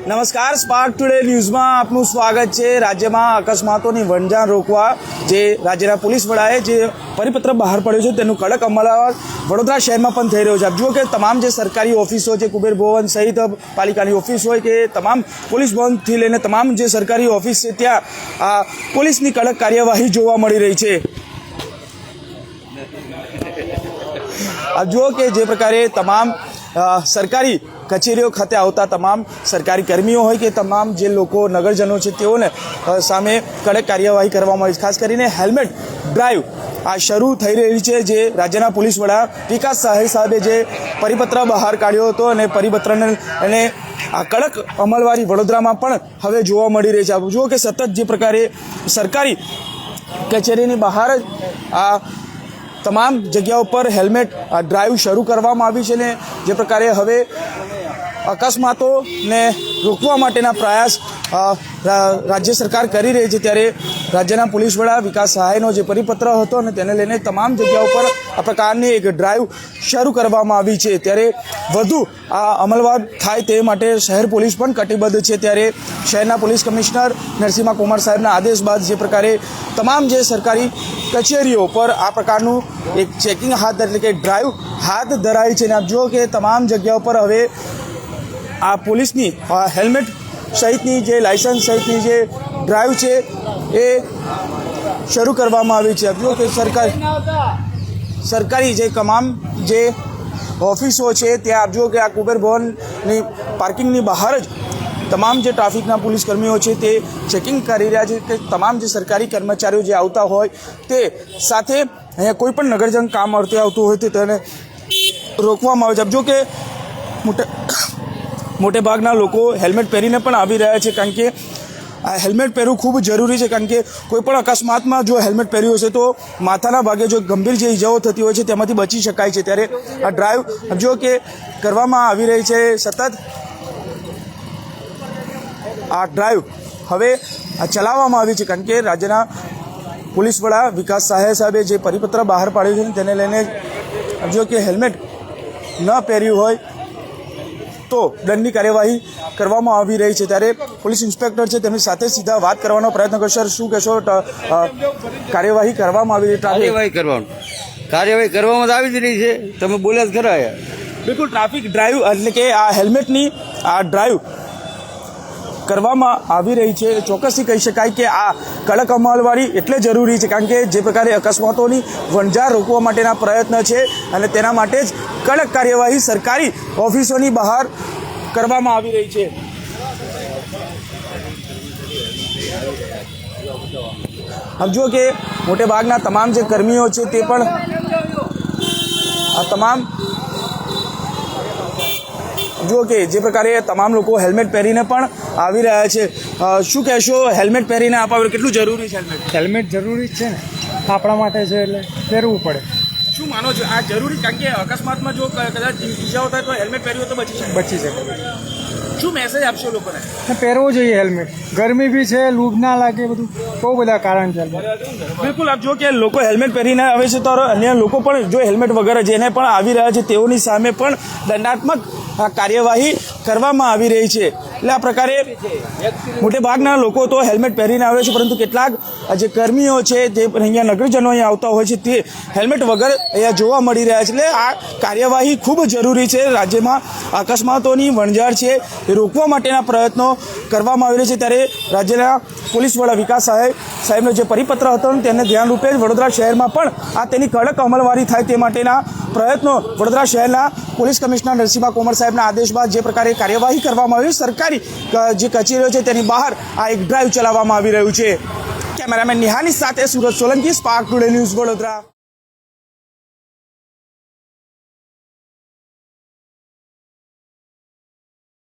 નમસ્કાર, spark today ન્યૂઝમાં આપનું સ્વાગત છે। રાજ્યમાં અકસ્માતોની વણઝાર રોકવા જે રાજ્યના પોલીસ વડાએ જે પરિપત્ર બહાર પાડ્યો છે તેનું કડક અમલ વડોદરા શહેરમાં પણ થઈ રહ્યો છે। આપ જુઓ કે તમામ જે સરકારી ઓફિસો છે, કુબેર ભવન સહિત પાલિકાની ઓફિસ હોય કે તમામ પોલીસ ભવનથી લઈને તમામ જે સરકારી ઓફિસ છે ત્યાં પોલીસની કડક કાર્યવાહી જોવા મળી રહી છે। આપ જુઓ કે જે પ્રકારે તમામ સરકારી કચેરીઓ ખાતે આવતા તમામ સરકારી કર્મીઓ હોય કે તમામ જે લોકો નગરજનો છે તેઓને સામે કડક કાર્યવાહી કરવામાં આવી છે। ખાસ કરીને હેલ્મેટ ડ્રાઈવ આ શરૂ થઈ રહી છે, જે રાજ્યના પોલીસ વડા વિકાસ સહાય સાહેબે જે પરિપત્ર બહાર કાઢ્યો હતો અને પરિપત્રને અને આ કડક અમલવારી વડોદરામાં પણ હવે જોવા મળી રહી છે। આપ જુઓ કે સતત જે પ્રકારે સરકારી કચેરીની બહાર જ આ તમામ જગ્યાઓ પર હેલ્મેટ ડ્રાઈવ શરૂ કરવામાં આવી છે ને જે પ્રકારે હવે અકસ્માતોને રોકવા માટેના પ્રયાસ રાજ્ય સરકાર કરી રહી છે, ત્યારે રાજ્યના પોલીસ વડા વિકાસ સહાયનો જે પરિપત્ર હતો અને તેને લઈને તમામ જગ્યાઓ પર આ પ્રકારની એક ડ્રાઈવ શરૂ કરવામાં આવી છે। ત્યારે વધુ આ અમલવાર થાય તે માટે શહેર પોલીસ પણ કટિબદ્ધ છે। ત્યારે શહેરના પોલીસ કમિશનર નરસિંહા કુમાર સાહેબના આદેશ બાદ જે પ્રકારે તમામ જે સરકારી કચેરીઓ પર આ પ્રકારનું એક ચેકિંગ એટલે કે ડ્રાઈવ હાથ ધરાઈ છે અને આપ જુઓ કે તમામ જગ્યાઓ પર હવે આ પોલીસની હેલ્મેટ સહિતની જે લાયસન્સ સહિતની જે ડ્રાઈવ છે એ શરૂ કરવામાં આવી છે। આપ જુઓ કે સરકારી જે તમામ જે ઓફિસો છે ત્યાં આપ જુઓ કે આ કુબેર ભવનની પાર્કિંગની બહાર જ તમામ જે ટ્રાફિકના પોલીસ કર્મીઓ છે તે ચેકિંગ કરી રહ્યા છે કે તમામ જે સરકારી કર્મચારીઓ જે આવતા હોય તે સાથે અહીંયા કોઈ પણ નગરજન કામ અર્થે આવતું હોય તો તેને રોકવામાં આવે છે। આપ જો કે મોટે ભાગના લોકો હેલ્મેટ પહેરીને પણ આવી રહ્યા છે, કારણ કે આ હેલ્મેટ પહેરવું ખૂબ જરૂરી છે, કારણ કે કોઈ પણ અકસ્માતમાં જો હેલ્મેટ પહેર્યું હશે તો માથાના ભાગે જો ગંભીર જે ઇજાઓ થતી હોય છે તેમાંથી બચી શકાય છે। ત્યારે આ ડ્રાઈવ જો કે કરવામાં આવી રહી છે, સતત આ ડ્રાઈવ હવે ચલાવવામાં આવી છે, કારણ કે રાજ્યના પોલીસ વડા વિકાસ સહાય સાહેબે જે પરિપત્ર બહાર પાડ્યું છે તેને લઈને જો કે હેલ્મેટ ન પહેર્યું હોય તો દંડની કાર્યવાહી કરવામાં આવી રહી છે। ત્યારે પોલીસ ઇન્સ્પેક્ટર છે તેમની સાથે સીધા વાત કરવાનો પ્રયત્ન કરશો। શું કહેશો, કાર્યવાહી કરવામાં આવી રહી છે? કાર્યવાહી કરવામાં આવી જ રહી છે, તમે બોલ્યા જ ખરા યાર। બિલકુલ, ટ્રાફિક ડ્રાઈવ એટલે કે આ હેલ્મેટની આ ડ્રાઈવ કરવામાં આવી રહી છે। ચોક્કસથી કહી શકાય કે આ કડક અમલવારી એટલે જરૂરી છે, કારણ કે જે પ્રકારે અકસ્માતોની વણઝાર રોકવા માટેના પ્રયત્ન છે અને તેના માટે જ કડક કાર્યવાહી સરકારી ઓફિસોની બહાર કરવામાં આવી રહી છે। આપ જુઓ કે મોટે ભાગના તમામ જે કર્મીઓ છે તે પણ આ તમામ જુઓ કે જે પ્રકારે તમામ લોકો હેલ્મેટ પહેરીને પણ આવી રહ્યા છે। શું કહેશો, હેલ્મેટ પહેરીને આપાવે કેટલું જરૂરી છે? હેલ્મેટ જરૂરી જ છે ને, આપણા માટે છે એટલે પહેરવું પડે। શું માનો છો આ જરૂરી, કારણ કે અકસ્માતમાં જો કદાચ ઈજાઓ થાય તો હેલ્મેટ પહેર્યું તો બચી શકે। શું મેસેજ આપશો લોકોને? પહેરવું જોઈએ હેલ્મેટ, ગરમી બી છે, લૂગ ના લાગે, બધું બહુ બધા કારણ છે। બિલકુલ, આપ જો કે લોકો હેલ્મેટ પહેરીને આવે છે તો અન્ય લોકો પણ જો હેલ્મેટ વગર જેને પણ આવી રહ્યા છે તેઓની સામે પણ દંડાત્મક કાર્યવાહી કરવામાં આવી રહી છે। એટલે આ પ્રકારે મોટે ભાગના લોકો તો હેલ્મેટ પહેરીને આવે છે, પરંતુ કેટલાક જે કર્મીઓ છે જે અહીંયા નગરજનો અહીંયા આવતા હોય છે તે હેલ્મેટ વગર અહીંયા જોવા મળી રહ્યા છે। એટલે આ કાર્યવાહી ખૂબ જરૂરી છે। રાજ્યમાં અકસ્માતોની વણઝાર છે એ રોકવા માટેના પ્રયત્નો કરવામાં આવી રહ્યા છે। ત્યારે રાજ્યના પોલીસ વડા વિકાસ સાહેબનો જે પરિપત્ર હતો તેને ધ્યાનરૂપે વડોદરા શહેરમાં પણ આ તેની કડક અમલવારી થાય તે માટેના પ્રયત્નો વડોદરા શહેરના પોલીસ કમિશનર નરસિંહા કુમાર સાહેબના આદેશ બાદ જે પ્રકારે કાર્યવાહી કરવામાં આવી, સરકારી જે કચેરીઓ છે તેની બહાર આ એક ડ્રાઈવ ચલાવવામાં આવી રહ્યું છે। કેમેરામેન નિહાની સાથે Surat Solanki, spark today news, Vadodara.